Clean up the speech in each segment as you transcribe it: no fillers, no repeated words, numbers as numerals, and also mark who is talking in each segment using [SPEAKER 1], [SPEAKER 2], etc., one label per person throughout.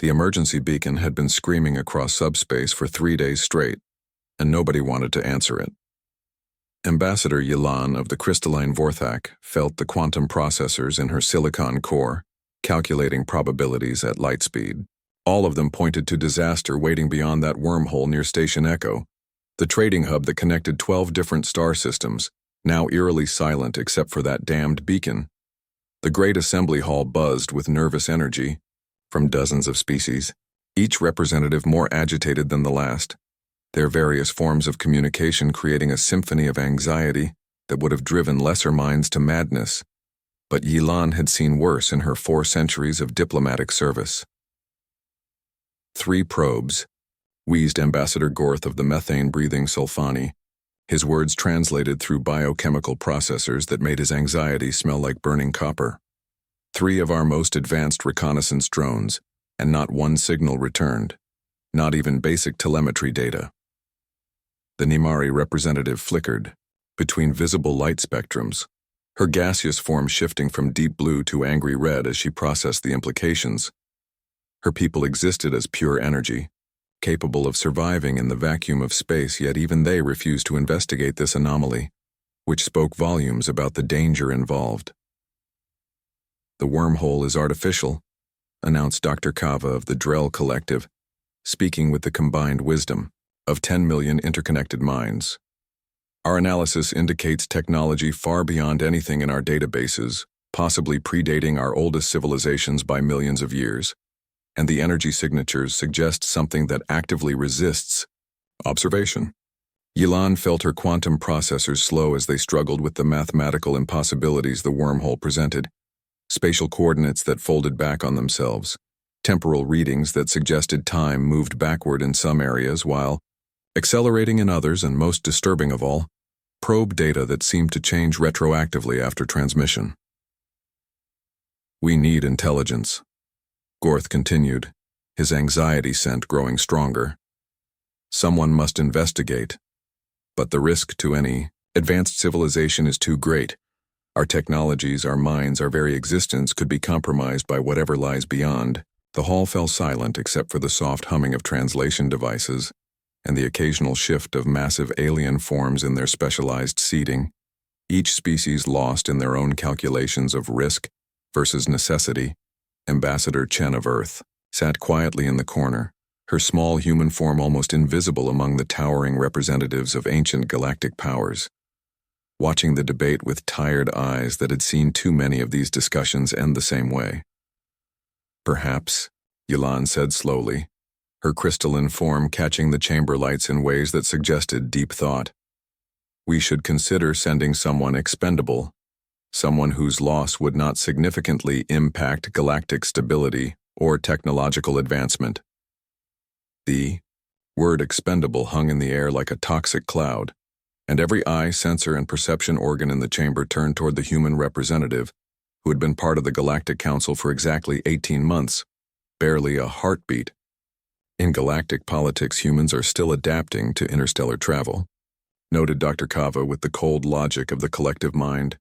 [SPEAKER 1] The emergency beacon had been screaming across subspace for 3 days straight, and nobody wanted to answer it. Ambassador Yilan of the crystalline Vorthak felt the quantum processors in her silicon core, calculating probabilities at light speed. All of them pointed to disaster waiting beyond that wormhole near Station Echo, the trading hub that connected 12 different star systems, now eerily silent except for that damned beacon. The great assembly hall buzzed with nervous energy from dozens of species, each representative more agitated than the last, their various forms of communication creating a symphony of anxiety that would have driven lesser minds to madness. But Yilan had seen worse in her 4 centuries of diplomatic service. 3 probes, wheezed Ambassador Gorth of the methane-breathing Sulfani, his words translated through biochemical processors that made his anxiety smell like burning copper. 3 of our most advanced reconnaissance drones, and not one signal returned, not even basic telemetry data. The Nimari representative flickered between visible light spectrums, her gaseous form shifting from deep blue to angry red as she processed the implications. Her people existed as pure energy, capable of surviving in the vacuum of space, yet even they refused to investigate this anomaly, which spoke volumes about the danger involved. The wormhole is artificial, announced Dr. Kava of the Drell Collective, speaking with the combined wisdom of 10 million interconnected minds. Our analysis indicates technology far beyond anything in our databases, possibly predating our oldest civilizations by millions of years, and the energy signatures suggest something that actively resists observation. Yilan felt her quantum processors slow as they struggled with the mathematical impossibilities the wormhole presented. Spatial coordinates that folded back on themselves, temporal readings that suggested time moved backward in some areas while accelerating in others, and most disturbing of all, probe data that seemed to change retroactively after transmission. We need intelligence, Gorth continued, his anxiety scent growing stronger. Someone must investigate, but the risk to any advanced civilization is too great. Our technologies, our minds, our very existence could be compromised by whatever lies beyond. The hall fell silent except for the soft humming of translation devices and the occasional shift of massive alien forms in their specialized seating, each species lost in their own calculations of risk versus necessity. Ambassador Chen of Earth sat quietly in the corner, her small human form almost invisible among the towering representatives of ancient galactic powers, watching the debate with tired eyes that had seen too many of these discussions end the same way. Perhaps, Yilan said slowly, her crystalline form catching the chamber lights in ways that suggested deep thought. We should consider sending someone expendable, someone whose loss would not significantly impact galactic stability or technological advancement. The word expendable hung in the air like a toxic cloud, and every eye, sensor, and perception organ in the chamber turned toward the human representative, who had been part of the Galactic Council for exactly 18 months, barely a heartbeat. In galactic politics, humans are still adapting to interstellar travel, noted Dr. Kava with the cold logic of the collective mind.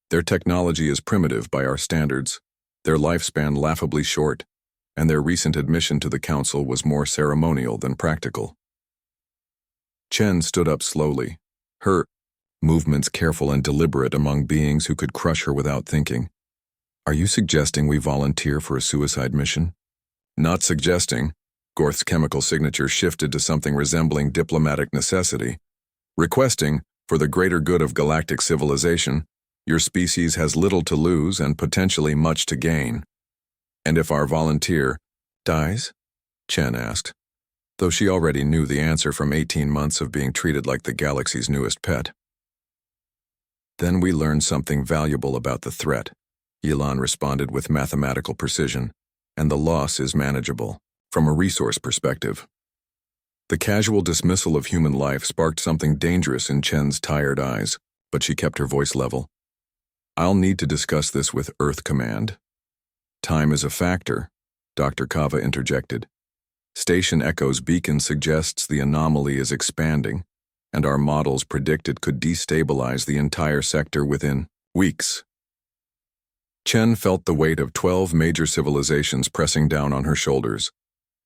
[SPEAKER 1] Their technology is primitive by our standards, their lifespan laughably short, and their recent admission to the Council was more ceremonial than practical. Chen stood up slowly, her movements careful and deliberate among beings who could crush her without thinking. Are you suggesting we volunteer for a suicide mission? Not suggesting. Gorth's chemical signature shifted to something resembling diplomatic necessity. Requesting, for the greater good of galactic civilization, your species has little to lose and potentially much to gain. And if our volunteer dies? Chen asked, though she already knew the answer from 18 months of being treated like the galaxy's newest pet. Then we learn something valuable about the threat, Yilan responded with mathematical precision, and the loss is manageable, from a resource perspective. The casual dismissal of human life sparked something dangerous in Chen's tired eyes, but she kept her voice level. I'll need to discuss this with Earth Command. Time is a factor, Dr. Kava interjected. Station Echo's beacon suggests the anomaly is expanding, and our models predict it could destabilize the entire sector within weeks. Chen felt the weight of 12 major civilizations pressing down on her shoulders,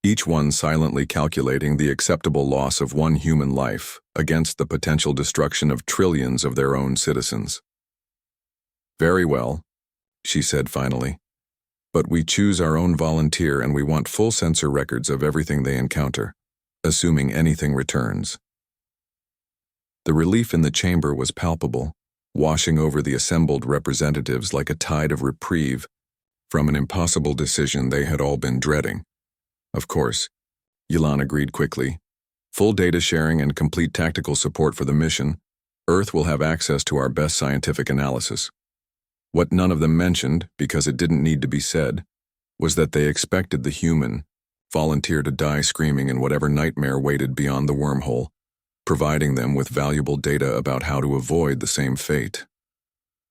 [SPEAKER 1] each one silently calculating the acceptable loss of one human life against the potential destruction of trillions of their own citizens. "Very well," she said finally, "but we choose our own volunteer and we want full sensor records of everything they encounter, assuming anything returns." The relief in the chamber was palpable, washing over the assembled representatives like a tide of reprieve from an impossible decision they had all been dreading. "Of course," Yilan agreed quickly. "Full data sharing and complete tactical support for the mission. Earth will have access to our best scientific analysis." What none of them mentioned, because it didn't need to be said, was that they expected the human volunteer to die screaming in whatever nightmare waited beyond the wormhole, providing them with valuable data about how to avoid the same fate.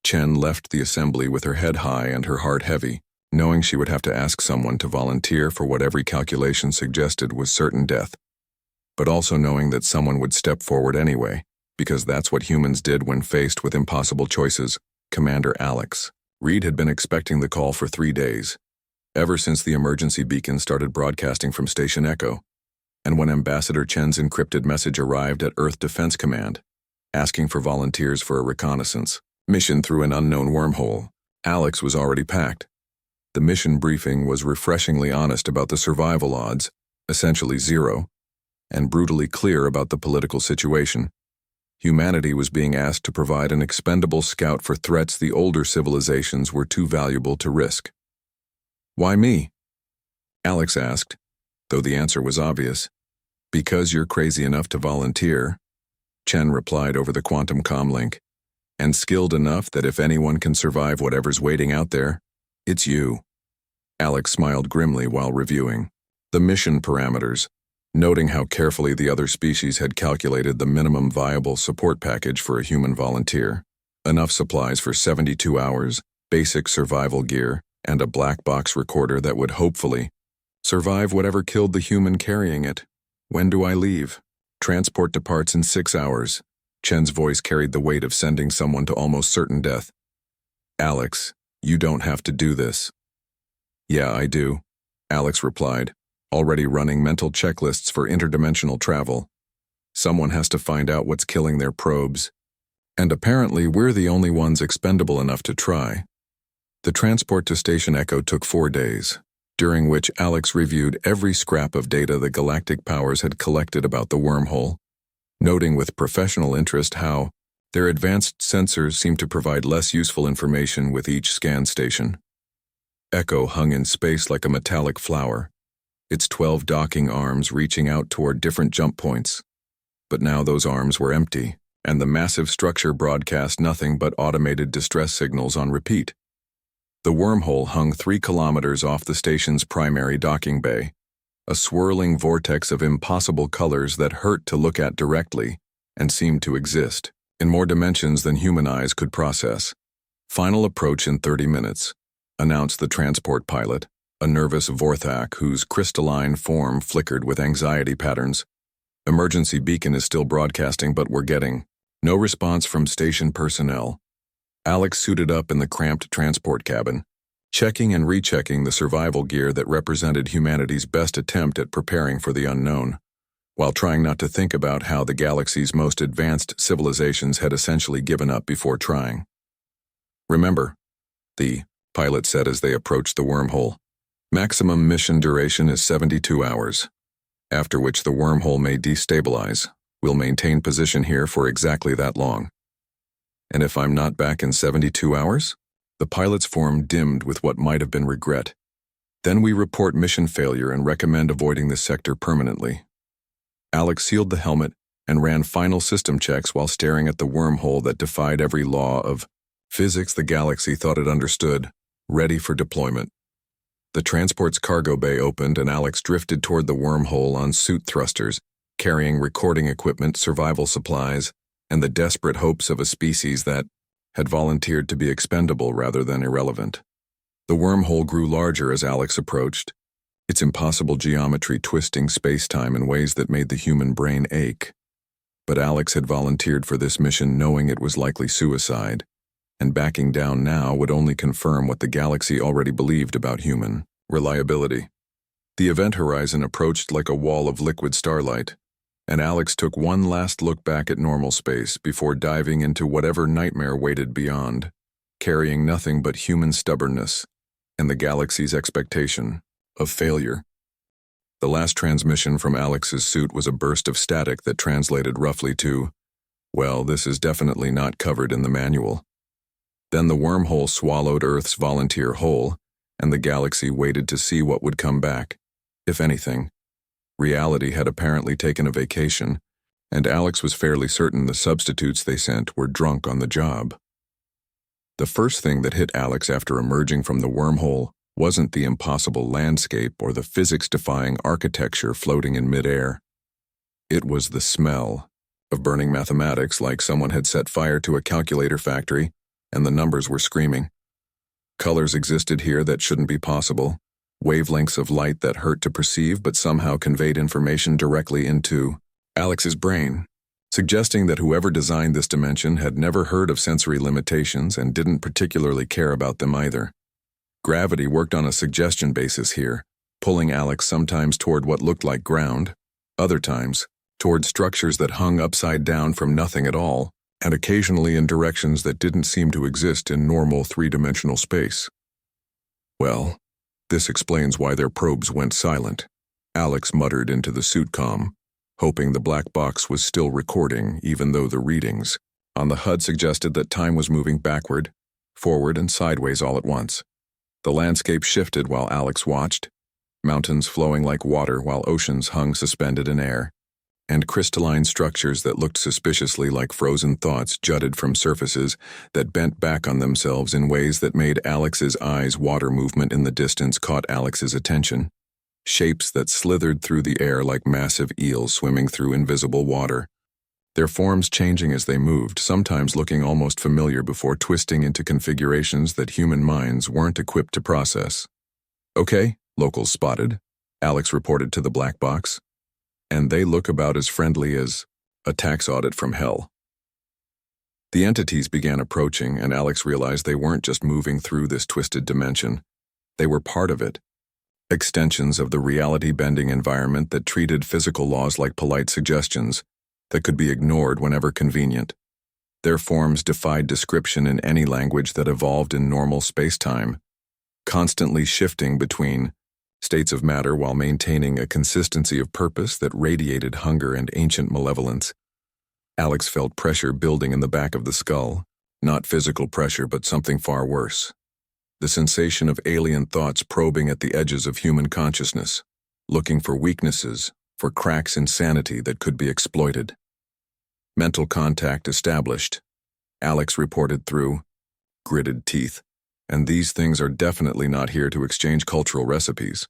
[SPEAKER 1] Chen left the assembly with her head high and her heart heavy, knowing she would have to ask someone to volunteer for what every calculation suggested was certain death, but also knowing that someone would step forward anyway, because that's what humans did when faced with impossible choices. Commander Alex. Reed had been expecting the call for 3 days, ever since the emergency beacon started broadcasting from Station Echo, and when Ambassador Chen's encrypted message arrived at Earth Defense Command, asking for volunteers for a reconnaissance mission through an unknown wormhole, Alex was already packed. The mission briefing was refreshingly honest about the survival odds, essentially zero, and brutally clear about the political situation. Humanity was being asked to provide an expendable scout for threats the older civilizations were too valuable to risk. "Why me?" Alex asked, though the answer was obvious. "Because you're crazy enough to volunteer," Chen replied over the quantum comlink, "and skilled enough that if anyone can survive whatever's waiting out there, it's you." Alex smiled grimly while reviewing the mission parameters, noting how carefully the other species had calculated the minimum viable support package for a human volunteer. Enough supplies for 72 hours, basic survival gear, and a black box recorder that would hopefully survive whatever killed the human carrying it. "When do I leave?" "Transport departs in 6 hours. Chen's voice carried the weight of sending someone to almost certain death. "Alex, you don't have to do this." "Yeah, I do," Alex replied, already running mental checklists for interdimensional travel. "Someone has to find out what's killing their probes. And apparently we're the only ones expendable enough to try." The transport to Station Echo took 4 days, during which Alex reviewed every scrap of data the galactic powers had collected about the wormhole, noting with professional interest how their advanced sensors seemed to provide less useful information with each scan station. Echo hung in space like a metallic flower, its 12 docking arms reaching out toward different jump points. But now those arms were empty, and the massive structure broadcast nothing but automated distress signals on repeat. The wormhole hung 3 kilometers off the station's primary docking bay, a swirling vortex of impossible colors that hurt to look at directly and seemed to exist in more dimensions than human eyes could process. "Final approach in 30 minutes, announced the transport pilot, a nervous Vorthak whose crystalline form flickered with anxiety patterns. "Emergency beacon is still broadcasting, but we're getting no response from station personnel." Alex suited up in the cramped transport cabin, checking and rechecking the survival gear that represented humanity's best attempt at preparing for the unknown, while trying not to think about how the galaxy's most advanced civilizations had essentially given up before trying. "Remember," the pilot said as they approached the wormhole, "maximum mission duration is 72 hours, after which the wormhole may destabilize. We'll maintain position here for exactly that long." "And if I'm not back in 72 hours? The pilot's form dimmed with what might have been regret. "Then we report mission failure and recommend avoiding this sector permanently." Alex sealed the helmet and ran final system checks while staring at the wormhole that defied every law of physics the galaxy thought it understood, ready for deployment. The transport's cargo bay opened and Alex drifted toward the wormhole on suit thrusters, carrying recording equipment, survival supplies, and the desperate hopes of a species that had volunteered to be expendable rather than irrelevant. The wormhole grew larger as Alex approached, its impossible geometry twisting space-time in ways that made the human brain ache. But Alex had volunteered for this mission knowing it was likely suicide, and backing down now would only confirm what the galaxy already believed about human reliability. The event horizon approached like a wall of liquid starlight, and Alex took one last look back at normal space before diving into whatever nightmare waited beyond, carrying nothing but human stubbornness and the galaxy's expectation of failure. The last transmission from Alex's suit was a burst of static that translated roughly to, "Well, this is definitely not covered in the manual." Then the wormhole swallowed Earth's volunteer whole, and the galaxy waited to see what would come back. If anything, reality had apparently taken a vacation, and Alex was fairly certain the substitutes they sent were drunk on the job. The first thing that hit Alex after emerging from the wormhole wasn't the impossible landscape or the physics-defying architecture floating in midair. It was the smell of burning mathematics, like someone had set fire to a calculator factory and the numbers were screaming. Colors existed here that shouldn't be possible, wavelengths of light that hurt to perceive but somehow conveyed information directly into Alex's brain, suggesting that whoever designed this dimension had never heard of sensory limitations and didn't particularly care about them either. Gravity worked on a suggestion basis here, pulling Alex sometimes toward what looked like ground, other times toward structures that hung upside down from nothing at all, and occasionally in directions that didn't seem to exist in normal three-dimensional space. Well, this explains why their probes went silent, Alex muttered into the suit comm, hoping the black box was still recording even though the readings on the HUD suggested that time was moving backward, forward, and sideways all at once. The landscape shifted while Alex watched, mountains flowing like water while oceans hung suspended in air, and crystalline structures that looked suspiciously like frozen thoughts jutted from surfaces that bent back on themselves in ways that made Alex's eyes water. Movement in the distance caught Alex's attention. Shapes that slithered through the air like massive eels swimming through invisible water, their forms changing as they moved, sometimes looking almost familiar before twisting into configurations that human minds weren't equipped to process. "Okay," locals spotted, Alex reported to the black box, "and they look about as friendly as a tax audit from hell." The entities began approaching, and Alex realized they weren't just moving through this twisted dimension. They were part of it. Extensions of the reality-bending environment that treated physical laws like polite suggestions that could be ignored whenever convenient. Their forms defied description in any language that evolved in normal space-time, constantly shifting between states of matter while maintaining a consistency of purpose that radiated hunger and ancient malevolence. Alex felt pressure building in the back of the skull, not physical pressure but something far worse. The sensation of alien thoughts probing at the edges of human consciousness, looking for weaknesses, for cracks in sanity that could be exploited. Mental contact established, Alex reported through gritted teeth, and these things are definitely not here to exchange cultural recipes.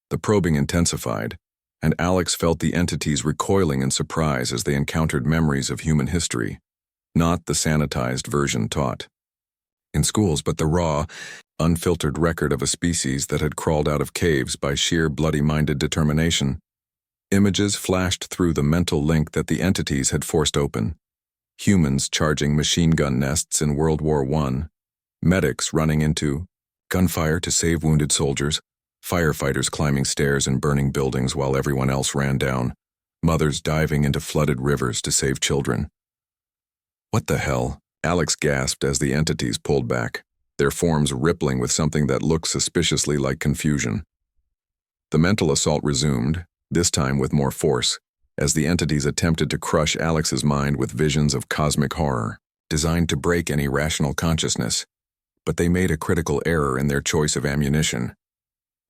[SPEAKER 1] The probing intensified, and Alex felt the entities recoiling in surprise as they encountered memories of human history, not the sanitized version taught in schools, but the raw, unfiltered record of a species that had crawled out of caves by sheer bloody-minded determination. Images flashed through the mental link that the entities had forced open. Humans charging machine gun nests in World War I, medics running into gunfire to save wounded soldiers, firefighters climbing stairs in burning buildings while everyone else ran down, mothers diving into flooded rivers to save children. "What the hell?" Alex gasped as the entities pulled back, their forms rippling with something that looked suspiciously like confusion. The mental assault resumed, this time with more force, as the entities attempted to crush Alex's mind with visions of cosmic horror, designed to break any rational consciousness. But they made a critical error in their choice of ammunition.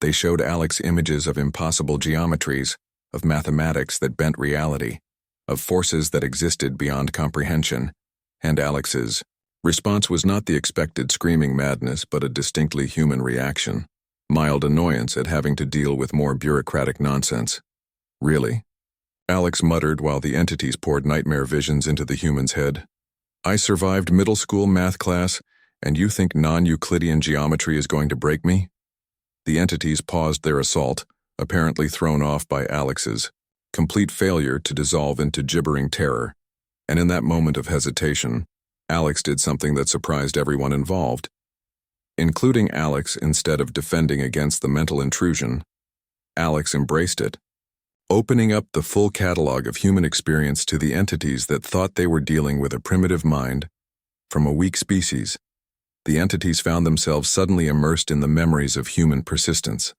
[SPEAKER 1] They showed Alex images of impossible geometries, of mathematics that bent reality, of forces that existed beyond comprehension, and Alex's response was not the expected screaming madness but a distinctly human reaction, mild annoyance at having to deal with more bureaucratic nonsense. "Really?" Alex muttered while the entities poured nightmare visions into the human's head. "I survived middle school math class, and you think non-Euclidean geometry is going to break me?" The entities paused their assault, apparently thrown off by Alex's complete failure to dissolve into gibbering terror, and in that moment of hesitation, Alex did something that surprised everyone involved. Including Alex, instead of defending against the mental intrusion, Alex embraced it, opening up the full catalog of human experience to the entities that thought they were dealing with a primitive mind from a weak species. The entities found themselves suddenly immersed in the memories of human persistence.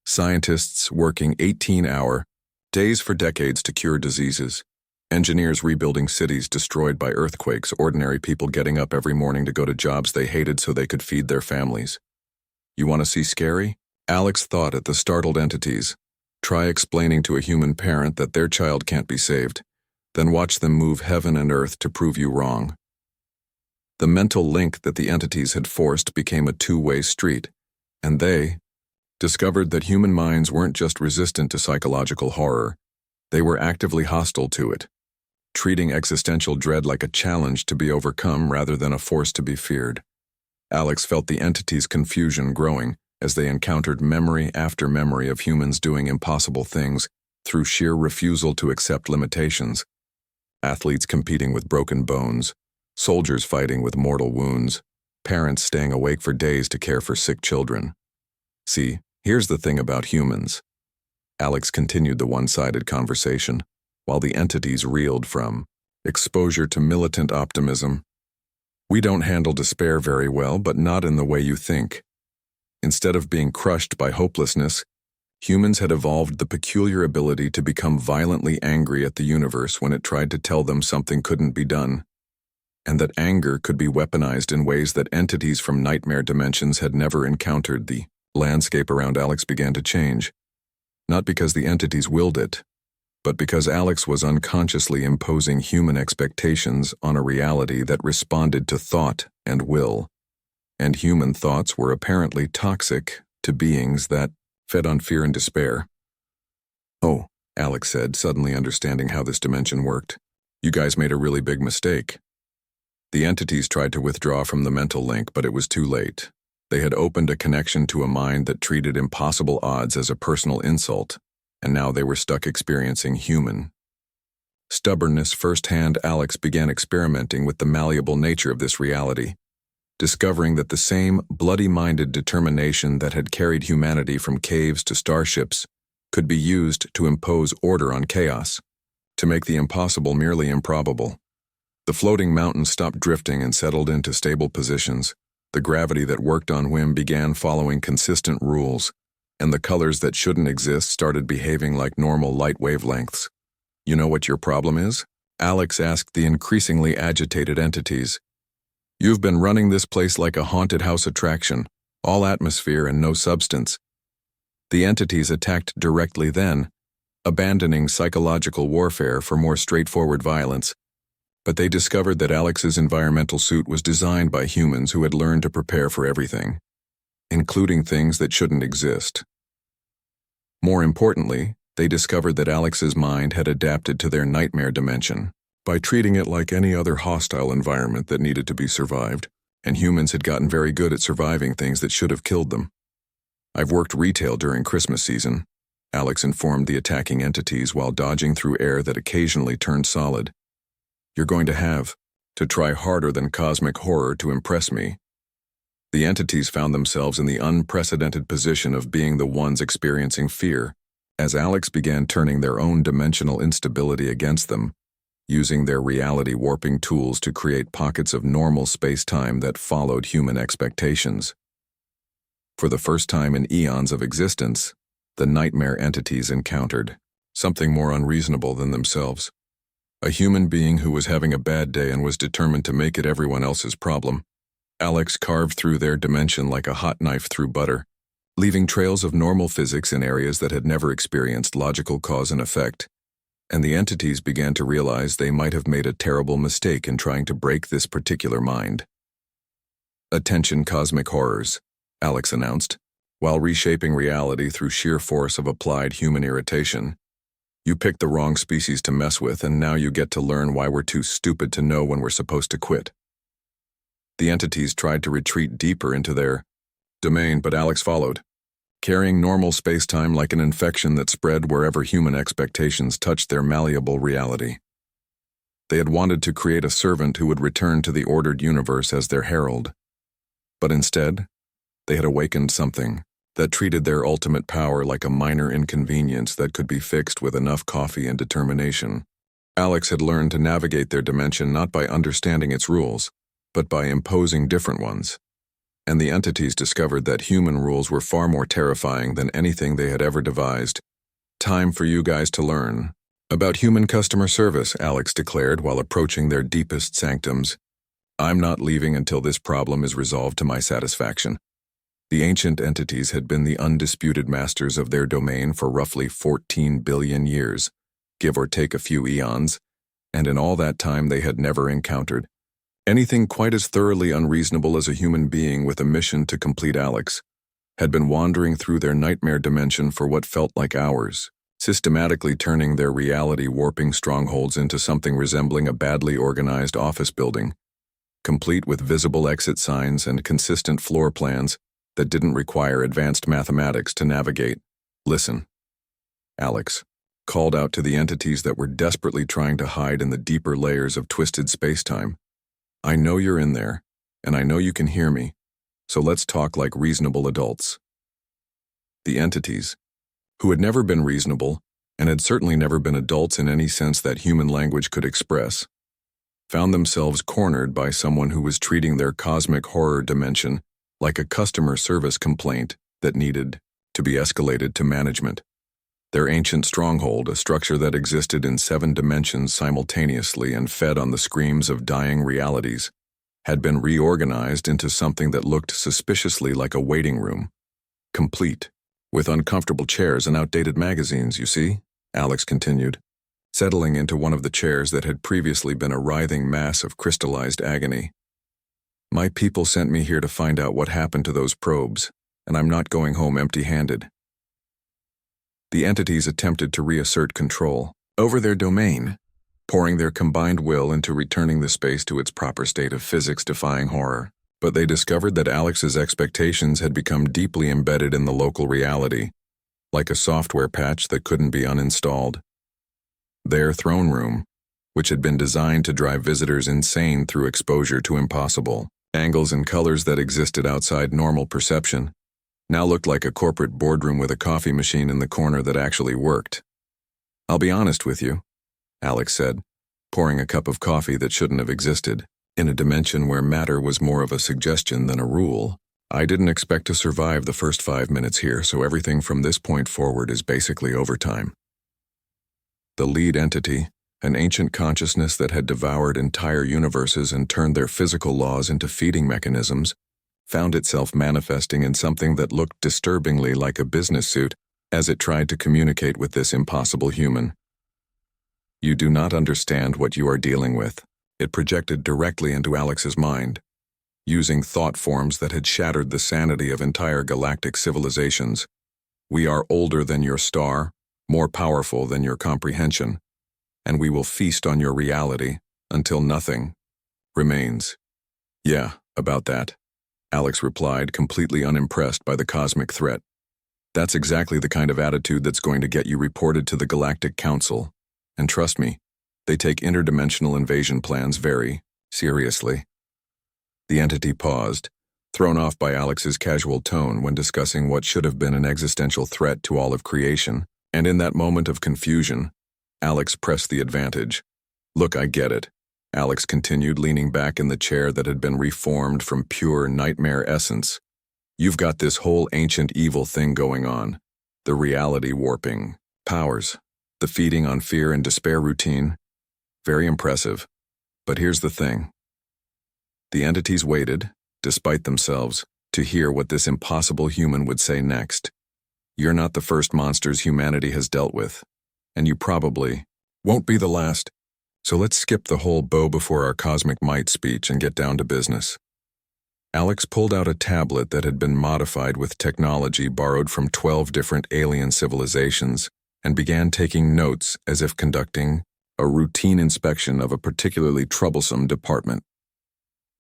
[SPEAKER 1] Scientists working 18-hour days for decades to cure diseases. Engineers rebuilding cities destroyed by earthquakes. Ordinary people getting up every morning to go to jobs they hated so they could feed their families. You want to see scary? Alex thought at the startled entities. Try explaining to a human parent that their child can't be saved. Then watch them move heaven and earth to prove you wrong. The mental link that the entities had forced became a two-way street, and they discovered that human minds weren't just resistant to psychological horror, they were actively hostile to it, treating existential dread like a challenge to be overcome rather than a force to be feared. Alex felt the entities' confusion growing as they encountered memory after memory of humans doing impossible things through sheer refusal to accept limitations. Athletes competing with broken bones, soldiers fighting with mortal wounds, parents staying awake for days to care for sick children. See, here's the thing about humans. Alex continued the one-sided conversation, while the entities reeled from exposure to militant optimism. We don't handle despair very well, but not in the way you think. Instead of being crushed by hopelessness, humans had evolved the peculiar ability to become violently angry at the universe when it tried to tell them something couldn't be done, and that anger could be weaponized in ways that entities from nightmare dimensions had never encountered. The landscape around Alex began to change, not because the entities willed it, but because Alex was unconsciously imposing human expectations on a reality that responded to thought and will, and human thoughts were apparently toxic to beings that fed on fear and despair. Oh, Alex said, suddenly understanding how this dimension worked. You guys made a really big mistake. The entities tried to withdraw from the mental link, but it was too late. They had opened a connection to a mind that treated impossible odds as a personal insult, and now they were stuck experiencing human stubbornness firsthand. Alex began experimenting with the malleable nature of this reality, discovering that the same bloody-minded determination that had carried humanity from caves to starships could be used to impose order on chaos, to make the impossible merely improbable. The floating mountains stopped drifting and settled into stable positions. The gravity that worked on whim began following consistent rules, and the colors that shouldn't exist started behaving like normal light wavelengths. You know what your problem is? Alex asked the increasingly agitated entities. You've been running this place like a haunted house attraction, all atmosphere and no substance. The entities attacked directly then, abandoning psychological warfare for more straightforward violence. But they discovered that Alex's environmental suit was designed by humans who had learned to prepare for everything, including things that shouldn't exist. More importantly, they discovered that Alex's mind had adapted to their nightmare dimension by treating it like any other hostile environment that needed to be survived, and humans had gotten very good at surviving things that should have killed them. I've worked retail during Christmas season, Alex informed the attacking entities while dodging through air that occasionally turned solid. You're going to have to try harder than cosmic horror to impress me. The entities found themselves in the unprecedented position of being the ones experiencing fear, as Alex began turning their own dimensional instability against them, using their reality-warping tools to create pockets of normal space-time that followed human expectations. For the first time in eons of existence, the nightmare entities encountered something more unreasonable than themselves. A human being who was having a bad day and was determined to make it everyone else's problem. Alex carved through their dimension like a hot knife through butter, leaving trails of normal physics in areas that had never experienced logical cause and effect, and the entities began to realize they might have made a terrible mistake in trying to break this particular mind. Attention cosmic horrors, Alex announced, while reshaping reality through sheer force of applied human irritation. You picked the wrong species to mess with, and now you get to learn why we're too stupid to know when we're supposed to quit. The entities tried to retreat deeper into their domain, but Alex followed, carrying normal space-time like an infection that spread wherever human expectations touched their malleable reality. They had wanted to create a servant who would return to the ordered universe as their herald. But instead, they had awakened something that treated their ultimate power like a minor inconvenience that could be fixed with enough coffee and determination. Alex had learned to navigate their dimension not by understanding its rules, but by imposing different ones. And the entities discovered that human rules were far more terrifying than anything they had ever devised. "Time for you guys to learn about human customer service," Alex declared while approaching their deepest sanctums. "I'm not leaving until this problem is resolved to my satisfaction." The ancient entities had been the undisputed masters of their domain for roughly 14 billion years, give or take a few eons, and in all that time they had never encountered anything quite as thoroughly unreasonable as a human being with a mission to complete. Alex had been wandering through their nightmare dimension for what felt like hours, systematically turning their reality-warping strongholds into something resembling a badly organized office building, complete with visible exit signs and consistent floor plans that didn't require advanced mathematics to navigate. "Listen," Alex called out to the entities that were desperately trying to hide in the deeper layers of twisted space-time. "I know you're in there, and I know you can hear me, so let's talk like reasonable adults." The entities, who had never been reasonable and had certainly never been adults in any sense that human language could express, found themselves cornered by someone who was treating their cosmic horror dimension like a customer service complaint that needed to be escalated to management. Their ancient stronghold, a structure that existed in 7 dimensions simultaneously and fed on the screams of dying realities, had been reorganized into something that looked suspiciously like a waiting room, complete with uncomfortable chairs and outdated magazines, you see, Alex continued, settling into one of the chairs that had previously been a writhing mass of crystallized agony. "My people sent me here to find out what happened to those probes, and I'm not going home empty-handed." The entities attempted to reassert control over their domain, pouring their combined will into returning the space to its proper state of physics-defying horror. But they discovered that Alex's expectations had become deeply embedded in the local reality, like a software patch that couldn't be uninstalled. Their throne room, which had been designed to drive visitors insane through exposure to impossible angles and colors that existed outside normal perception, now looked like a corporate boardroom with a coffee machine in the corner that actually worked. "I'll be honest with you," Alex said, pouring a cup of coffee that shouldn't have existed. "In a dimension where matter was more of a suggestion than a rule, I didn't expect to survive the first 5 minutes here, so everything from this point forward is basically overtime." The lead entity, an ancient consciousness that had devoured entire universes and turned their physical laws into feeding mechanisms, found itself manifesting in something that looked disturbingly like a business suit as it tried to communicate with this impossible human. "You do not understand what you are dealing with," it projected directly into Alex's mind, using thought forms that had shattered the sanity of entire galactic civilizations. "We are older than your star, more powerful than your comprehension, and we will feast on your reality until nothing remains." "Yeah, about that," Alex replied, completely unimpressed by the cosmic threat. "That's exactly the kind of attitude that's going to get you reported to the Galactic Council. And trust me, they take interdimensional invasion plans very seriously." The entity paused, thrown off by Alex's casual tone when discussing what should have been an existential threat to all of creation, and in that moment of confusion, Alex pressed the advantage. "Look, I get it," Alex continued, leaning back in the chair that had been reformed from pure nightmare essence. "You've got this whole ancient evil thing going on, the reality warping powers, the feeding on fear and despair routine. Very impressive. But here's the thing." The entities waited, despite themselves, to hear what this impossible human would say next. "You're not the first monsters humanity has dealt with, and you probably won't be the last. So let's skip the whole bow before our cosmic might speech and get down to business." Alex pulled out a tablet that had been modified with technology borrowed from 12 different alien civilizations and began taking notes as if conducting a routine inspection of a particularly troublesome department.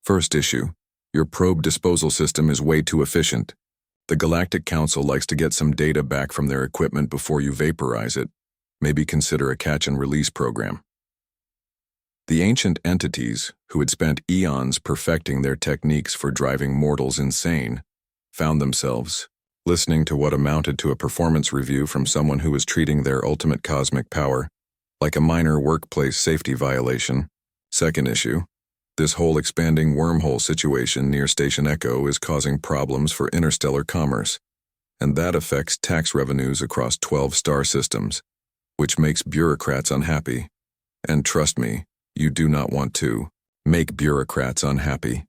[SPEAKER 1] "First issue, your probe disposal system is way too efficient. The Galactic Council likes to get some data back from their equipment before you vaporize it. Maybe consider a catch and release program." The ancient entities, who had spent eons perfecting their techniques for driving mortals insane, found themselves listening to what amounted to a performance review from someone who was treating their ultimate cosmic power like a minor workplace safety violation. Second issue. This whole expanding wormhole situation near Station Echo is causing problems for interstellar commerce, and that affects tax revenues across 12 star systems, which makes bureaucrats unhappy. And trust me, you do not want to make bureaucrats unhappy.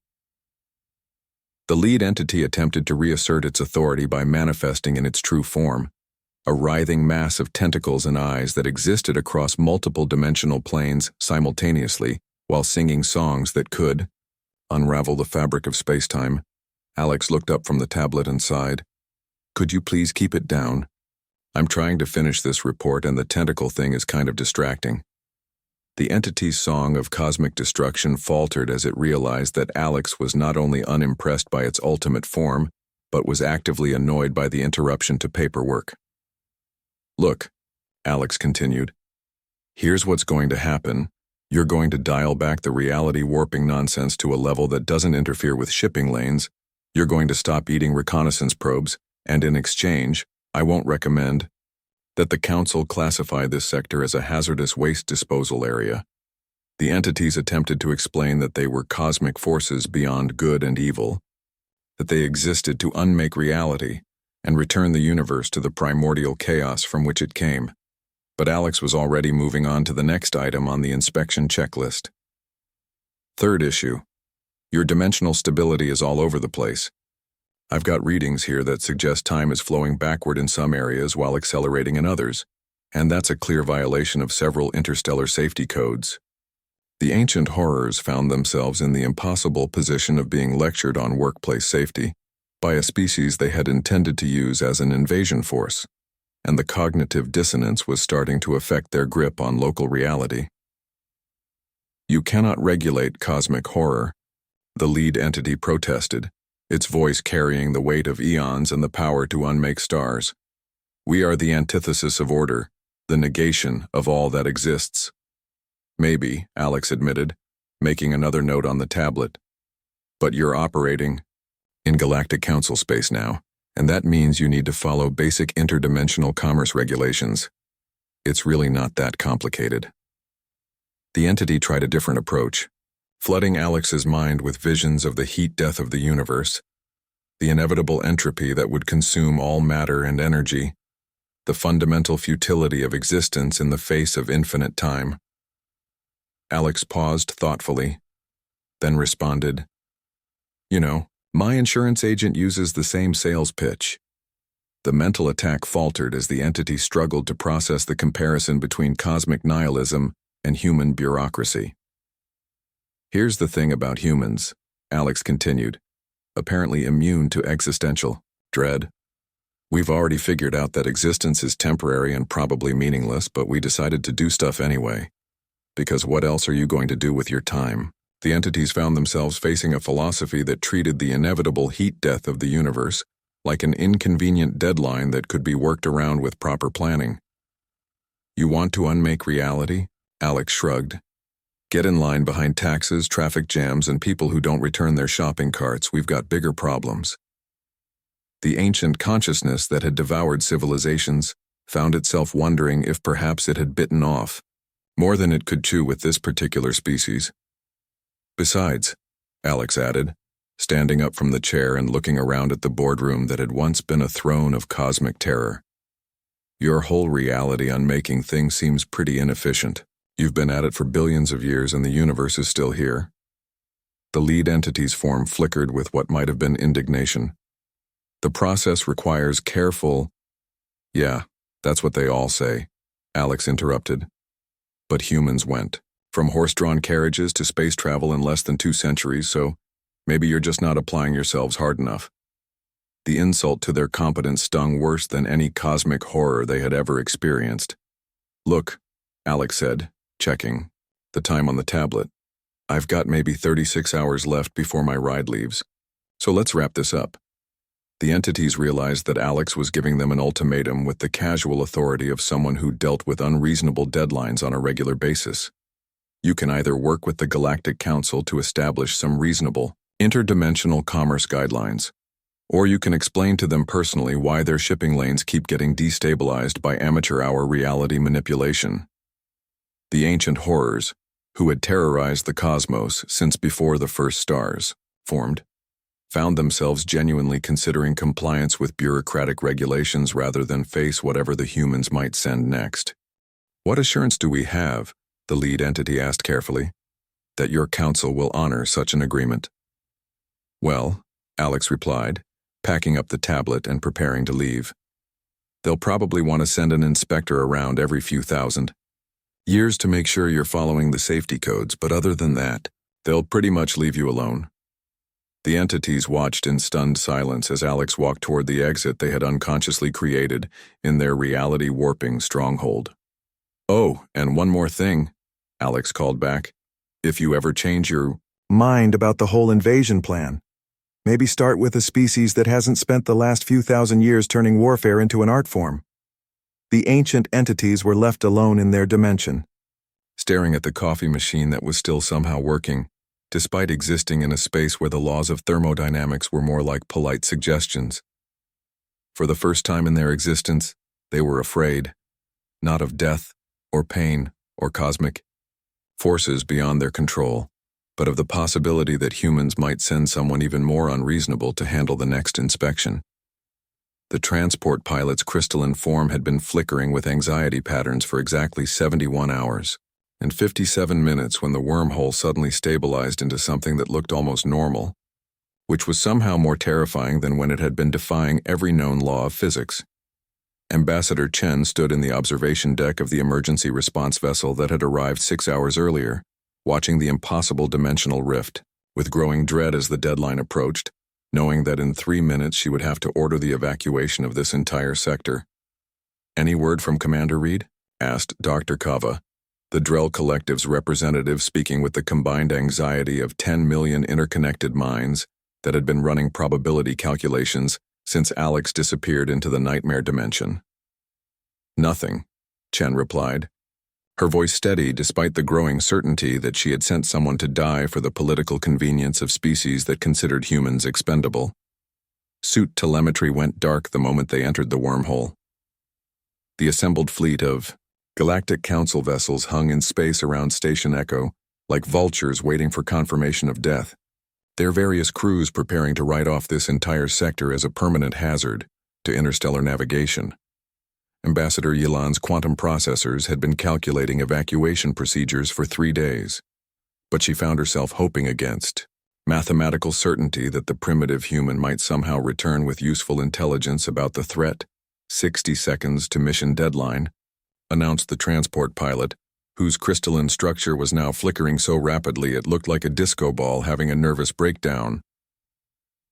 [SPEAKER 1] The lead entity attempted to reassert its authority by manifesting in its true form, a writhing mass of tentacles and eyes that existed across multiple dimensional planes simultaneously while singing songs that could unravel the fabric of space-time. Alex looked up from the tablet and sighed. Could you please keep it down? I'm trying to finish this report and the tentacle thing is kind of distracting. The entity's song of cosmic destruction faltered as it realized that Alex was not only unimpressed by its ultimate form, but was actively annoyed by the interruption to paperwork. Look, Alex continued, here's what's going to happen. You're going to dial back the reality warping nonsense to a level that doesn't interfere with shipping lanes. You're going to stop eating reconnaissance probes, and in exchange, I won't recommend that the Council classify this sector as a hazardous waste disposal area. The entities attempted to explain that they were cosmic forces beyond good and evil, that they existed to unmake reality and return the universe to the primordial chaos from which it came. But Alex was already moving on to the next item on the inspection checklist. Third issue. Your dimensional stability is all over the place. I've got readings here that suggest time is flowing backward in some areas while accelerating in others, and that's a clear violation of several interstellar safety codes. The ancient horrors found themselves in the impossible position of being lectured on workplace safety by a species they had intended to use as an invasion force, and the cognitive dissonance was starting to affect their grip on local reality. You cannot regulate cosmic horror, the lead entity protested, its voice carrying the weight of eons and the power to unmake stars. We are the antithesis of order, the negation of all that exists. Maybe, Alex admitted, making another note on the tablet. But you're operating in Galactic Council space now, and that means you need to follow basic interdimensional commerce regulations. It's really not that complicated. The entity tried a different approach, flooding Alex's mind with visions of the heat death of the universe, the inevitable entropy that would consume all matter and energy, the fundamental futility of existence in the face of infinite time. Alex paused thoughtfully, then responded, You know, my insurance agent uses the same sales pitch. The mental attack faltered as the entity struggled to process the comparison between cosmic nihilism and human bureaucracy. Here's the thing about humans, Alex continued, apparently immune to existential dread. We've already figured out that existence is temporary and probably meaningless, but we decided to do stuff anyway. Because what else are you going to do with your time? The entities found themselves facing a philosophy that treated the inevitable heat death of the universe like an inconvenient deadline that could be worked around with proper planning. You want to unmake reality? Alex shrugged. Get in line behind taxes, traffic jams, and people who don't return their shopping carts. We've got bigger problems. The ancient consciousness that had devoured civilizations found itself wondering if perhaps it had bitten off more than it could chew with this particular species. Besides, Alex added, standing up from the chair and looking around at the boardroom that had once been a throne of cosmic terror, your whole reality unmaking thing seems pretty inefficient. You've been at it for billions of years and the universe is still here. The lead entity's form flickered with what might have been indignation. The process requires careful— Yeah, that's what they all say, Alex interrupted. But humans went from horse-drawn carriages to space travel in less than 2 centuries, so maybe you're just not applying yourselves hard enough. The insult to their competence stung worse than any cosmic horror they had ever experienced. Look, Alex said, checking the time on the tablet. I've got maybe 36 hours left before my ride leaves, so let's wrap this up. The entities realized that Alex was giving them an ultimatum with the casual authority of someone who dealt with unreasonable deadlines on a regular basis. You can either work with the Galactic Council to establish some reasonable, interdimensional commerce guidelines, or you can explain to them personally why their shipping lanes keep getting destabilized by amateur-hour reality manipulation. The ancient horrors, who had terrorized the cosmos since before the first stars formed, found themselves genuinely considering compliance with bureaucratic regulations rather than face whatever the humans might send next. "What assurance do we have," the lead entity asked carefully, "that your council will honor such an agreement?" "Well," Alex replied, packing up the tablet and preparing to leave, "they'll probably want to send an inspector around every few thousand years to make sure you're following the safety codes, but other than that, they'll pretty much leave you alone." The entities watched in stunned silence as Alex walked toward the exit they had unconsciously created in their reality-warping stronghold. "Oh, and one more thing," Alex called back. "If you ever change your mind about the whole invasion plan, maybe start with a species that hasn't spent the last few thousand years turning warfare into an art form." The ancient entities were left alone in their dimension, staring at the coffee machine that was still somehow working, despite existing in a space where the laws of thermodynamics were more like polite suggestions. For the first time in their existence, they were afraid, not of death or pain or cosmic forces beyond their control, but of the possibility that humans might send someone even more unreasonable to handle the next inspection. The transport pilot's crystalline form had been flickering with anxiety patterns for exactly 71 hours. And 57 minutes when the wormhole suddenly stabilized into something that looked almost normal, which was somehow more terrifying than when it had been defying every known law of physics. Ambassador Chen stood in the observation deck of the emergency response vessel that had arrived 6 hours earlier, watching the impossible dimensional rift, with growing dread as the deadline approached, knowing that in 3 minutes she would have to order the evacuation of this entire sector. "Any word from Commander Reed?" asked Dr. Kava, the Drell Collective's representative, speaking with the combined anxiety of 10 million interconnected minds that had been running probability calculations since Alex disappeared into the nightmare dimension. "Nothing," Chen replied, her voice steady despite the growing certainty that she had sent someone to die for the political convenience of species that considered humans expendable. Suit telemetry went dark the moment they entered the wormhole. The assembled fleet of Galactic Council vessels hung in space around Station Echo, like vultures waiting for confirmation of death, their various crews preparing to write off this entire sector as a permanent hazard to interstellar navigation. Ambassador Yilan's quantum processors had been calculating evacuation procedures for 3 days, but she found herself hoping against mathematical certainty that the primitive human might somehow return with useful intelligence about the threat. 60 seconds to mission deadline, announced the transport pilot, whose crystalline structure was now flickering so rapidly it looked like a disco ball having a nervous breakdown.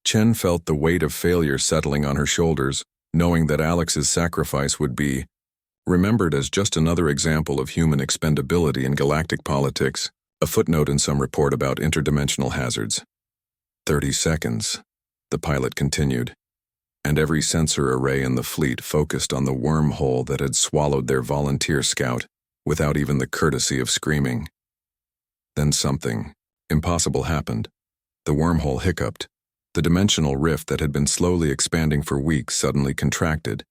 [SPEAKER 1] Chen felt the weight of failure settling on her shoulders, knowing that Alex's sacrifice would be remembered as just another example of human expendability in galactic politics, a footnote in some report about interdimensional hazards. 30 seconds, the pilot continued, and every sensor array in the fleet focused on the wormhole that had swallowed their volunteer scout without even the courtesy of screaming. Then something impossible happened. The wormhole hiccuped. The dimensional rift that had been slowly expanding for weeks suddenly contracted,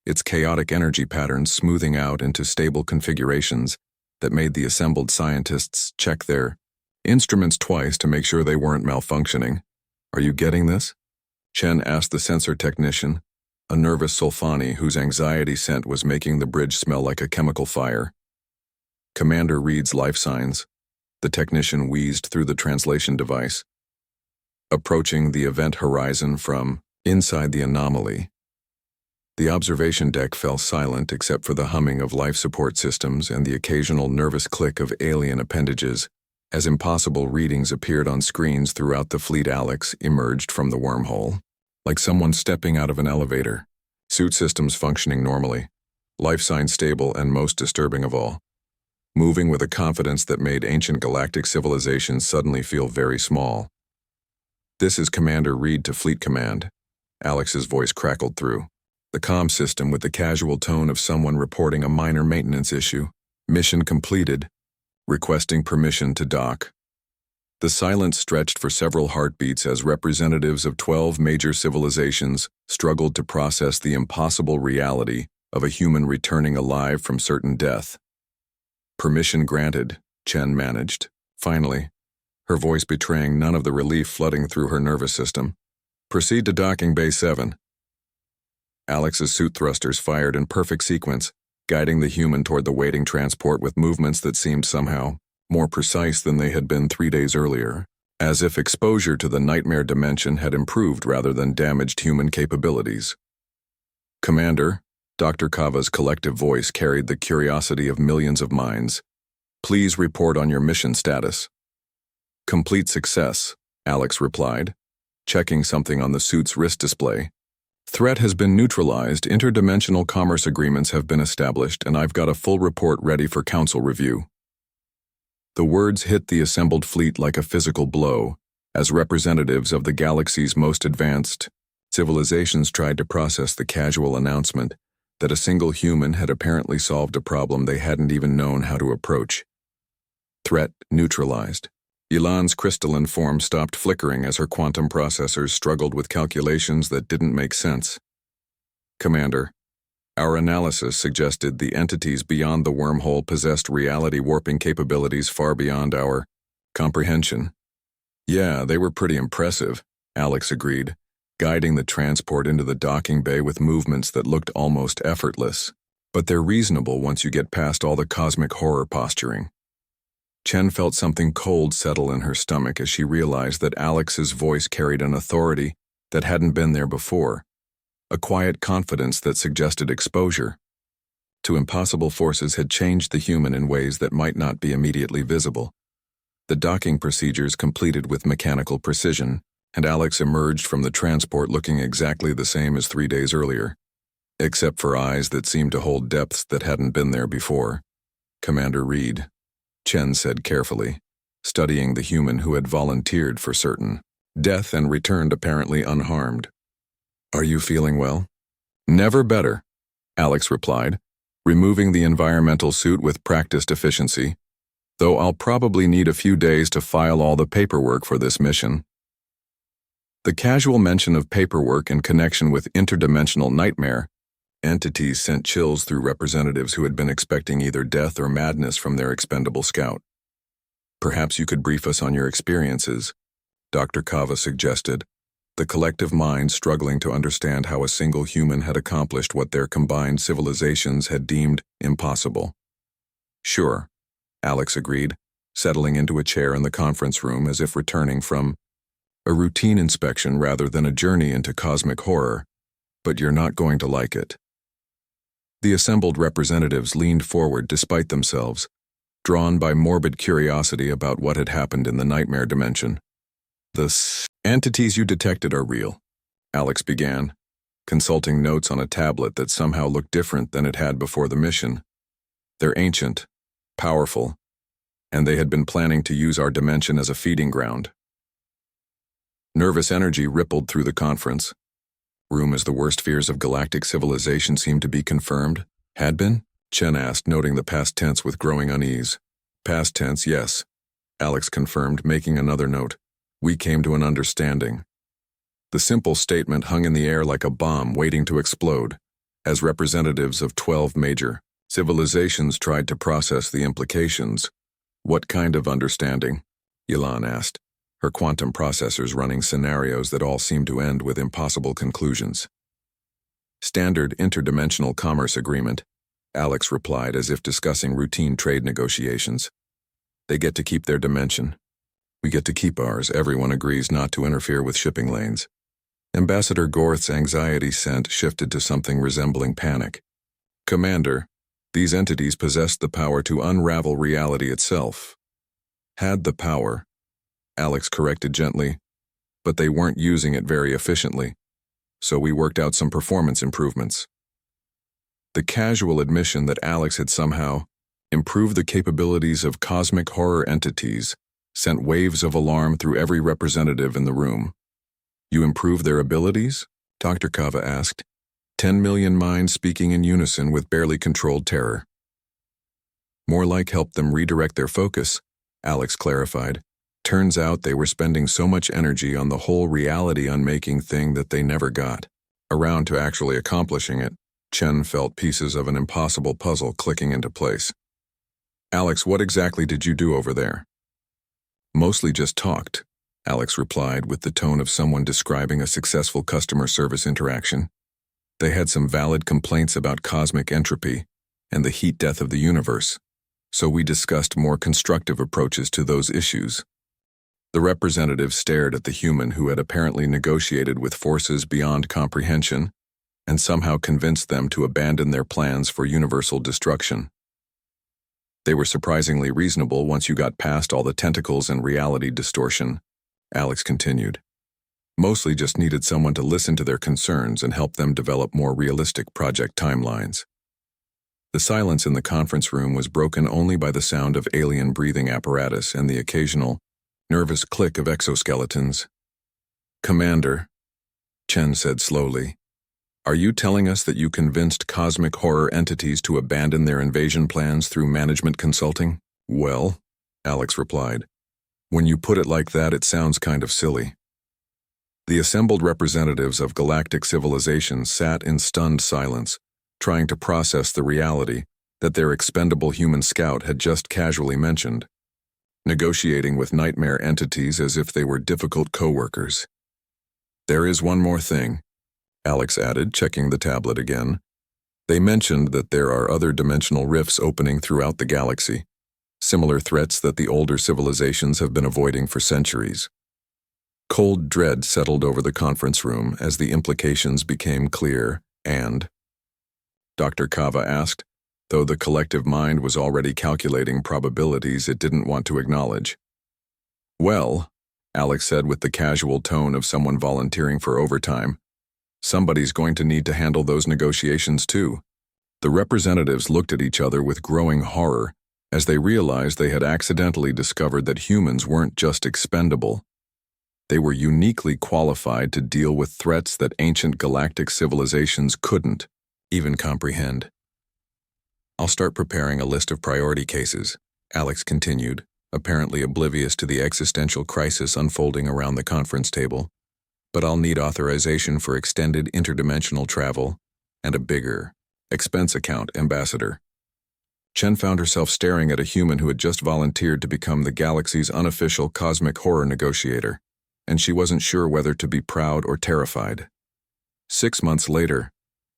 [SPEAKER 1] its chaotic energy patterns smoothing out into stable configurations that made the assembled scientists check their instruments twice to make sure they weren't malfunctioning. "Are you getting this?" Chen asked the sensor technician, a nervous Solfani whose anxiety scent was making the bridge smell like a chemical fire. "Commander Reed's life signs," the technician wheezed through the translation device. "Approaching the event horizon from inside the anomaly." The observation deck fell silent except for the humming of life support systems and the occasional nervous click of alien appendages as impossible readings appeared on screens throughout the fleet. Alex emerged from the wormhole, like someone stepping out of an elevator, suit systems functioning normally, life signs stable, and most disturbing of all, moving with a confidence that made ancient galactic civilizations suddenly feel very small. "This is Commander Reed to Fleet Command," Alex's voice crackled through the comm system with the casual tone of someone reporting a minor maintenance issue. "Mission completed. requesting permission to dock. The silence stretched for several heartbeats as representatives of 12 major civilizations struggled to process the impossible reality of a human returning alive from certain death. Permission granted, Chen managed. Finally, her voice betraying none of the relief flooding through her nervous system. Proceed to docking Bay 7. Alex's suit thrusters fired in perfect sequence, guiding the human toward the waiting transport with movements that seemed somehow more precise than they had been 3 days earlier, as if exposure to the nightmare dimension had improved rather than damaged human capabilities. Commander, Dr. Kava's collective voice carried the curiosity of millions of minds. Please report on your mission status. Complete success, Alex replied, checking something on the suit's wrist display. Threat has been neutralized, interdimensional commerce agreements have been established, and I've got a full report ready for council review. The words hit the assembled fleet like a physical blow, as representatives of the galaxy's most advanced civilizations tried to process the casual announcement that a single human had apparently solved a problem they hadn't even known how to approach. Threat neutralized. Elan's crystalline form stopped flickering as her quantum processors struggled with calculations that didn't make sense. Commander, our analysis suggested the entities beyond the wormhole possessed reality warping capabilities far beyond our comprehension. Yeah, they were pretty impressive, Alex agreed, guiding the transport into the docking bay with movements that looked almost effortless. But they're reasonable once you get past all the cosmic horror posturing. Chen felt something cold settle in her stomach as she realized that Alex's voice carried an authority that hadn't been there before, a quiet confidence that suggested exposure to impossible forces had changed the human in ways that might not be immediately visible. The docking procedures completed with mechanical precision, and Alex emerged from the transport looking exactly the same as 3 days earlier, except for eyes that seemed to hold depths that hadn't been there before. Commander Reed, Chen said carefully, studying the human who had volunteered for certain death and returned apparently unharmed. Are you feeling well? Never better, Alex replied, removing the environmental suit with practiced efficiency, though I'll probably need a few days to file all the paperwork for this mission. The casual mention of paperwork in connection with interdimensional nightmare entities sent chills through representatives who had been expecting either death or madness from their expendable scout. Perhaps you could brief us on your experiences, Dr. Kava suggested, the collective mind struggling to understand how a single human had accomplished what their combined civilizations had deemed impossible. Sure, Alex agreed, settling into a chair in the conference room as if returning from a routine inspection rather than a journey into cosmic horror, but you're not going to like it. The assembled representatives leaned forward despite themselves, drawn by morbid curiosity about what had happened in the nightmare dimension. The entities you detected are real, Alex began, consulting notes on a tablet that somehow looked different than it had before the mission. They're ancient, powerful, and they had been planning to use our dimension as a feeding ground. Nervous energy rippled through the conference room as the worst fears of galactic civilization seemed to be confirmed. Had been? Chen asked, noting the past tense with growing unease. Past tense, yes, Alex confirmed, making another note. We came to an understanding. The simple statement hung in the air like a bomb waiting to explode, as representatives of 12 major civilizations tried to process the implications. What kind of understanding? Elan asked, her quantum processors running scenarios that all seemed to end with impossible conclusions. Standard interdimensional commerce agreement, Alex replied as if discussing routine trade negotiations. They get to keep their dimension. We get to keep ours. Everyone agrees not to interfere with shipping lanes. Ambassador Gorth's anxiety scent shifted to something resembling panic. Commander, these entities possessed the power to unravel reality itself. Had the power, Alex corrected gently, but they weren't using it very efficiently, so we worked out some performance improvements. The casual admission that Alex had somehow improved the capabilities of cosmic horror entities sent waves of alarm through every representative in the room. You improved their abilities? Dr. Kava asked, 10 million minds speaking in unison with barely controlled terror. More like helped them redirect their focus, Alex clarified. Turns out they were spending so much energy on the whole reality-unmaking thing that they never got around to actually accomplishing it. Chen felt pieces of an impossible puzzle clicking into place. Alex, what exactly did you do over there? Mostly just talked, Alex replied with the tone of someone describing a successful customer service interaction. They had some valid complaints about cosmic entropy and the heat death of the universe, so we discussed more constructive approaches to those issues. The representative stared at the human who had apparently negotiated with forces beyond comprehension and somehow convinced them to abandon their plans for universal destruction. They were surprisingly reasonable once you got past all the tentacles and reality distortion, Alex continued. Mostly just needed someone to listen to their concerns and help them develop more realistic project timelines. The silence in the conference room was broken only by the sound of alien breathing apparatus and the occasional, nervous click of exoskeletons. Commander, Chen said slowly, are you telling us that you convinced cosmic horror entities to abandon their invasion plans through management consulting? Well, Alex replied, when you put it like that, it sounds kind of silly. The assembled representatives of galactic civilizations sat in stunned silence, trying to process the reality that their expendable human scout had just casually mentioned, negotiating with nightmare entities as if they were difficult co-workers. There is one more thing, Alex added, checking the tablet again. They mentioned that there are other dimensional rifts opening throughout the galaxy, similar threats that the older civilizations have been avoiding for centuries. Cold dread settled over the conference room as the implications became clear, and Dr. Kava asked, though the collective mind was already calculating probabilities it didn't want to acknowledge. Well, Alex said with the casual tone of someone volunteering for overtime, somebody's going to need to handle those negotiations too. The representatives looked at each other with growing horror as they realized they had accidentally discovered that humans weren't just expendable. They were uniquely qualified to deal with threats that ancient galactic civilizations couldn't even comprehend. I'll start preparing a list of priority cases, Alex continued, apparently oblivious to the existential crisis unfolding around the conference table. But I'll need authorization for extended interdimensional travel and a bigger expense account, Ambassador. Chen found herself staring at a human who had just volunteered to become the galaxy's unofficial cosmic horror negotiator, and she wasn't sure whether to be proud or terrified. 6 months later,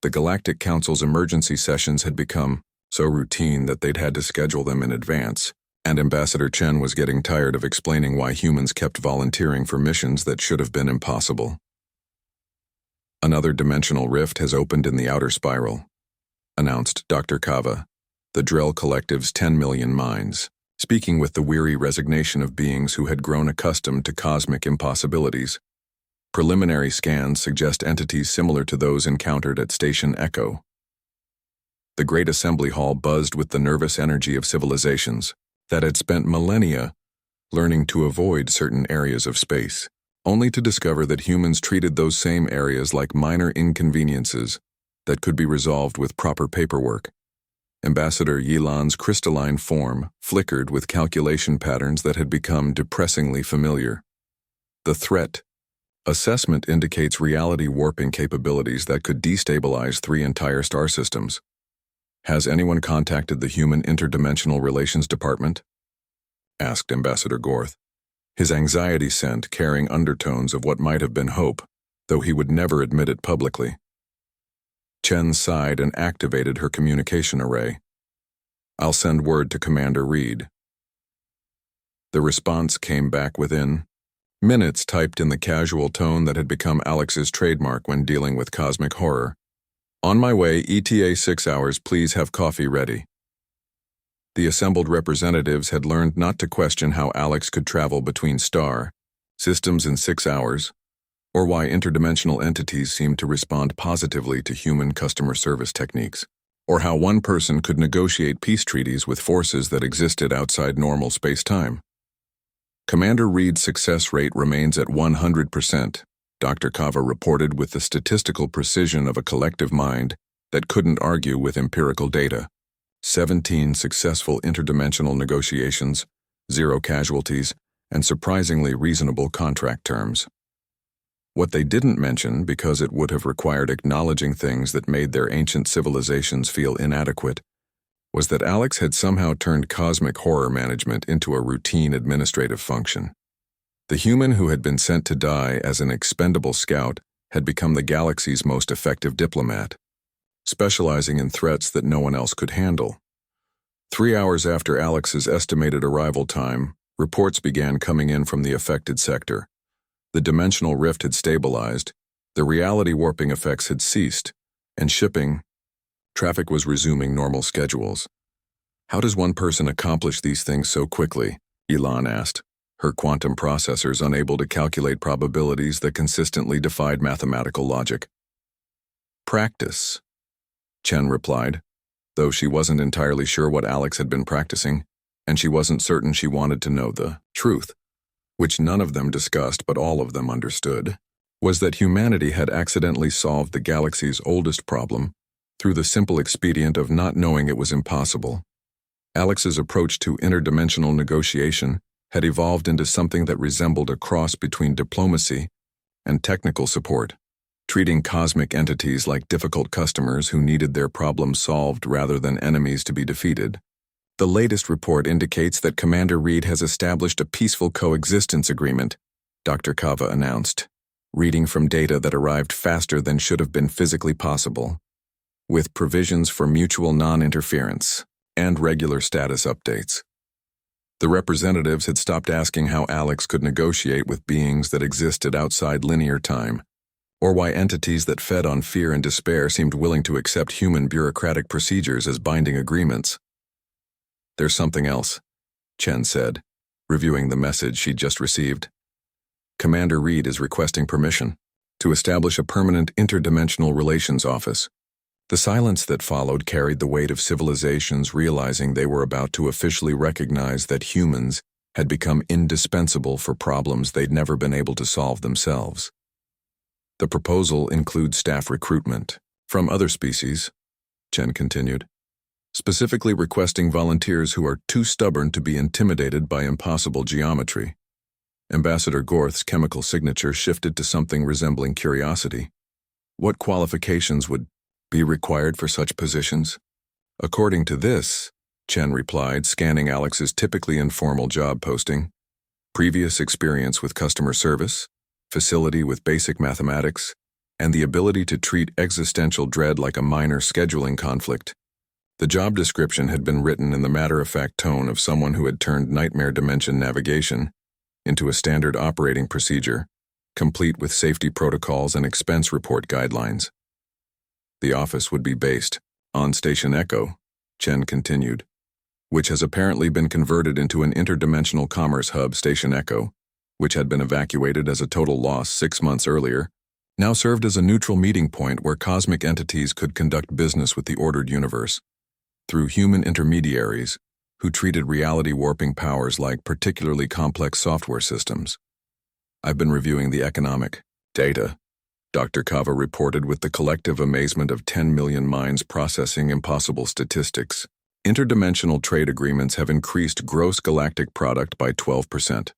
[SPEAKER 1] the Galactic Council's emergency sessions had become so routine that they'd had to schedule them in advance, and Ambassador Chen was getting tired of explaining why humans kept volunteering for missions that should have been impossible. Another dimensional rift has opened in the outer spiral, announced Dr. Kava, the Drell Collective's 10 million minds, speaking with the weary resignation of beings who had grown accustomed to cosmic impossibilities. Preliminary scans suggest entities similar to those encountered at Station Echo. The Great Assembly Hall buzzed with the nervous energy of civilizations that had spent millennia learning to avoid certain areas of space, only to discover that humans treated those same areas like minor inconveniences that could be resolved with proper paperwork. Ambassador Yilan's crystalline form flickered with calculation patterns that had become depressingly familiar. The threat assessment indicates reality warping capabilities that could destabilize 3 entire star systems. Has anyone contacted the Human Interdimensional Relations Department? Asked Ambassador Gorth, his anxiety scent carrying undertones of what might have been hope, though he would never admit it publicly. Chen sighed and activated her communication array. I'll send word to Commander Reed. The response came back within minutes, typed in the casual tone that had become Alex's trademark when dealing with cosmic horror. On my way, ETA 6 hours, please have coffee ready. The assembled representatives had learned not to question how Alex could travel between star systems in 6 hours, or why interdimensional entities seemed to respond positively to human customer service techniques, or how one person could negotiate peace treaties with forces that existed outside normal space-time. Commander Reed's success rate remains at 100%. Dr. Kava reported with the statistical precision of a collective mind that couldn't argue with empirical data. 17 successful interdimensional negotiations, 0 casualties, and surprisingly reasonable contract terms. What they didn't mention, because it would have required acknowledging things that made their ancient civilizations feel inadequate, was that Alex had somehow turned cosmic horror management into a routine administrative function. The human who had been sent to die as an expendable scout had become the galaxy's most effective diplomat, specializing in threats that no one else could handle. 3 hours after Alex's estimated arrival time, reports began coming in from the affected sector. The dimensional rift had stabilized, the reality warping effects had ceased, and traffic was resuming normal schedules. How does one person accomplish these things so quickly? Elon asked, her quantum processors unable to calculate probabilities that consistently defied mathematical logic. Practice, Chen replied, though she wasn't entirely sure what Alex had been practicing, and she wasn't certain she wanted to know the truth, which none of them discussed but all of them understood, was that humanity had accidentally solved the galaxy's oldest problem through the simple expedient of not knowing it was impossible. Alex's approach to interdimensional negotiation had evolved into something that resembled a cross between diplomacy and technical support, treating cosmic entities like difficult customers who needed their problems solved rather than enemies to be defeated. The latest report indicates that Commander Reed has established a peaceful coexistence agreement, Dr. Kava announced, reading from data that arrived faster than should have been physically possible, with provisions for mutual non-interference and regular status updates. The representatives had stopped asking how Alex could negotiate with beings that existed outside linear time, or why entities that fed on fear and despair seemed willing to accept human bureaucratic procedures as binding agreements. There's something else, Chen said, reviewing the message she'd just received. Commander Reed is requesting permission to establish a permanent interdimensional relations office. The silence that followed carried the weight of civilizations realizing they were about to officially recognize that humans had become indispensable for problems they'd never been able to solve themselves. The proposal includes staff recruitment from other species, Chen continued, specifically requesting volunteers who are too stubborn to be intimidated by impossible geometry. Ambassador Gorth's chemical signature shifted to something resembling curiosity. What qualifications would be required for such positions? According to this, Chen replied, scanning Alex's typically informal job posting, previous experience with customer service, facility with basic mathematics, and the ability to treat existential dread like a minor scheduling conflict. The job description had been written in the matter-of-fact tone of someone who had turned nightmare dimension navigation into a standard operating procedure, complete with safety protocols and expense report guidelines. The office would be based on Station Echo, Chen continued, which has apparently been converted into an interdimensional commerce hub. Station Echo, which had been evacuated as a total loss 6 months earlier, now served as a neutral meeting point where cosmic entities could conduct business with the ordered universe through human intermediaries who treated reality warping powers like particularly complex software systems. I've been reviewing the economic data, Dr. Kava reported with the collective amazement of 10 million minds processing impossible statistics. Interdimensional trade agreements have increased gross galactic product by 12%.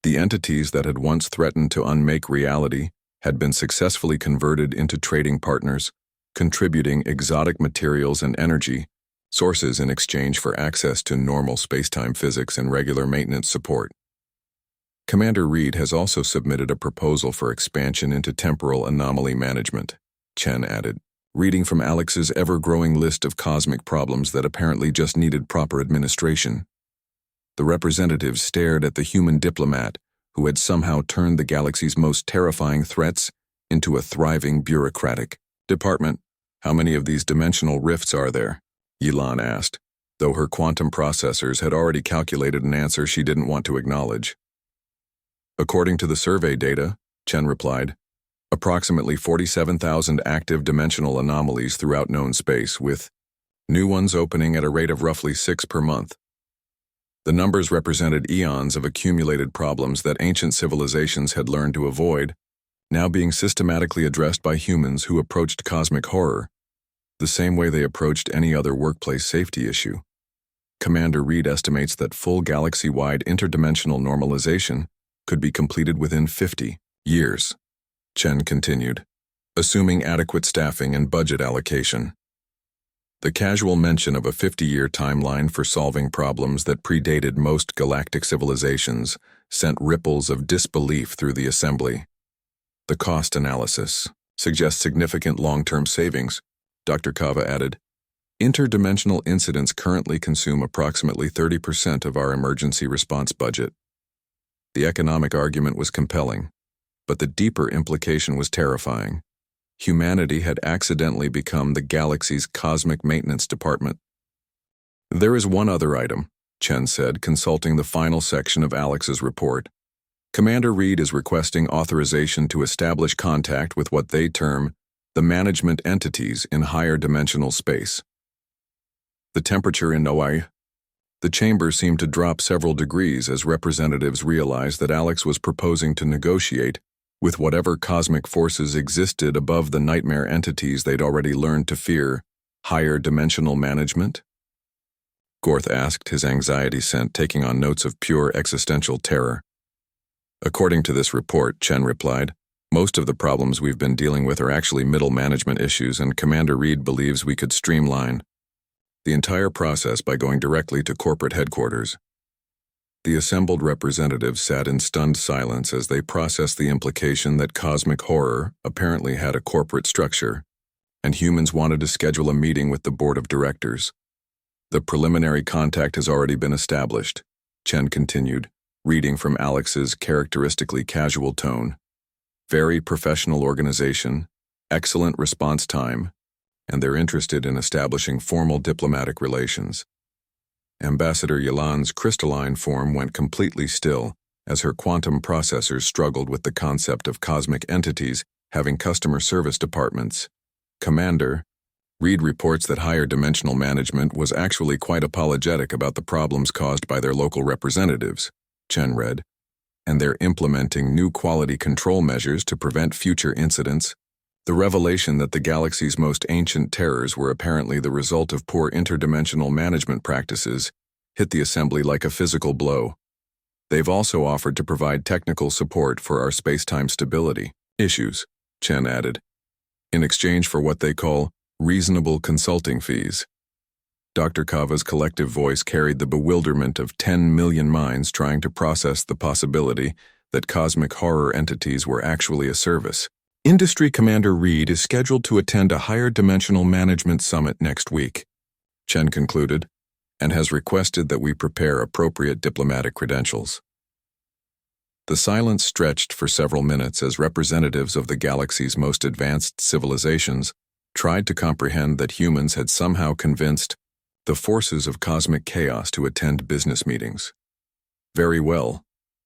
[SPEAKER 1] The entities that had once threatened to unmake reality had been successfully converted into trading partners, contributing exotic materials and energy sources in exchange for access to normal spacetime physics and regular maintenance support. Commander Reed has also submitted a proposal for expansion into temporal anomaly management, Chen added, reading from Alex's ever-growing list of cosmic problems that apparently just needed proper administration. The representatives stared at the human diplomat who had somehow turned the galaxy's most terrifying threats into a thriving bureaucratic department. How many of these dimensional rifts are there? Yilan asked, though her quantum processors had already calculated an answer she didn't want to acknowledge. According to the survey data, Chen replied, approximately 47,000 active dimensional anomalies throughout known space, with new ones opening at a rate of roughly 6 per month. The numbers represented eons of accumulated problems that ancient civilizations had learned to avoid, now being systematically addressed by humans who approached cosmic horror the same way they approached any other workplace safety issue. Commander Reed estimates that full galaxy-wide interdimensional normalization could be completed within 50 years. Chen continued, assuming adequate staffing and budget allocation. The casual mention of a 50-year timeline for solving problems that predated most galactic civilizations sent ripples of disbelief through the assembly. The cost analysis suggests significant long-term savings, Dr. Kava added. Interdimensional incidents currently consume approximately 30% of our emergency response budget. The economic argument was compelling, but the deeper implication was terrifying. Humanity had accidentally become the galaxy's cosmic maintenance department. There is one other item, Chen said, consulting the final section of Alex's report. Commander Reed is requesting authorization to establish contact with what they term the management entities in higher dimensional space. The temperature in the chamber seemed to drop several degrees as representatives realized that Alex was proposing to negotiate with whatever cosmic forces existed above the nightmare entities they'd already learned to fear, higher dimensional management? Gorth asked, his anxiety scent taking on notes of pure existential terror. According to this report, Chen replied, most of the problems we've been dealing with are actually middle management issues, and Commander Reed believes we could streamline the entire process by going directly to corporate headquarters. The assembled representatives sat in stunned silence as they processed the implication that cosmic horror apparently had a corporate structure, and humans wanted to schedule a meeting with the board of directors. The preliminary contact has already been established, Chen continued, reading from Alex's characteristically casual tone. Very professional organization, excellent response time, and they're interested in establishing formal diplomatic relations. Ambassador Yilan's crystalline form went completely still as her quantum processors struggled with the concept of cosmic entities having customer service departments. Commander Reed reports that higher dimensional management was actually quite apologetic about the problems caused by their local representatives, Chen read, and they're implementing new quality control measures to prevent future incidents. The revelation that the galaxy's most ancient terrors were apparently the result of poor interdimensional management practices hit the assembly like a physical blow. They've also offered to provide technical support for our space-time stability issues, Chen added, in exchange for what they call reasonable consulting fees. Dr. Kava's collective voice carried the bewilderment of 10 million minds trying to process the possibility that cosmic horror entities were actually a service. Industry Commander Reed is scheduled to attend a higher dimensional management summit next week, Chen concluded, and has requested that we prepare appropriate diplomatic credentials. The silence stretched for several minutes as representatives of the galaxy's most advanced civilizations tried to comprehend that humans had somehow convinced the forces of cosmic chaos to attend business meetings. Very well,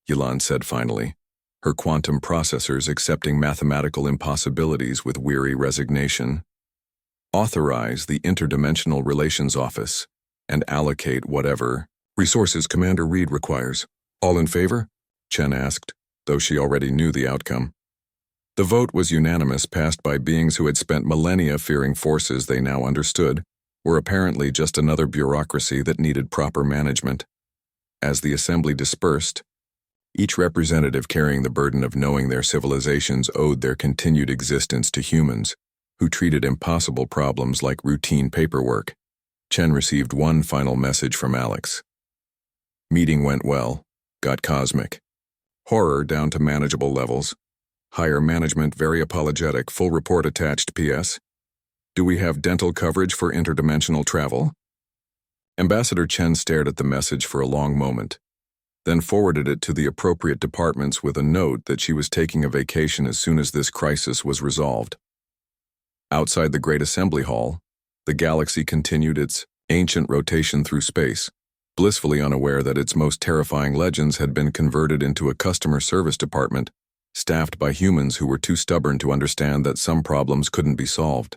[SPEAKER 1] Yilan said finally, her quantum processors accepting mathematical impossibilities with weary resignation. Authorize the Interdimensional Relations Office and allocate whatever resources Commander Reed requires. All in favor? Chen asked, though she already knew the outcome. The vote was unanimous, passed by beings who had spent millennia fearing forces they now understood were apparently just another bureaucracy that needed proper management. As the assembly dispersed, each representative carrying the burden of knowing their civilizations owed their continued existence to humans who treated impossible problems like routine paperwork. Chen received one final message from Alex. Meeting went well, got cosmic. Horror down to manageable levels. Higher management very apologetic, full report attached. PS. Do we have dental coverage for interdimensional travel? Ambassador Chen stared at the message for a long moment, then forwarded it to the appropriate departments with a note that she was taking a vacation as soon as this crisis was resolved. Outside the Great Assembly Hall, the galaxy continued its ancient rotation through space, blissfully unaware that its most terrifying legends had been converted into a customer service department staffed by humans who were too stubborn to understand that some problems couldn't be solved.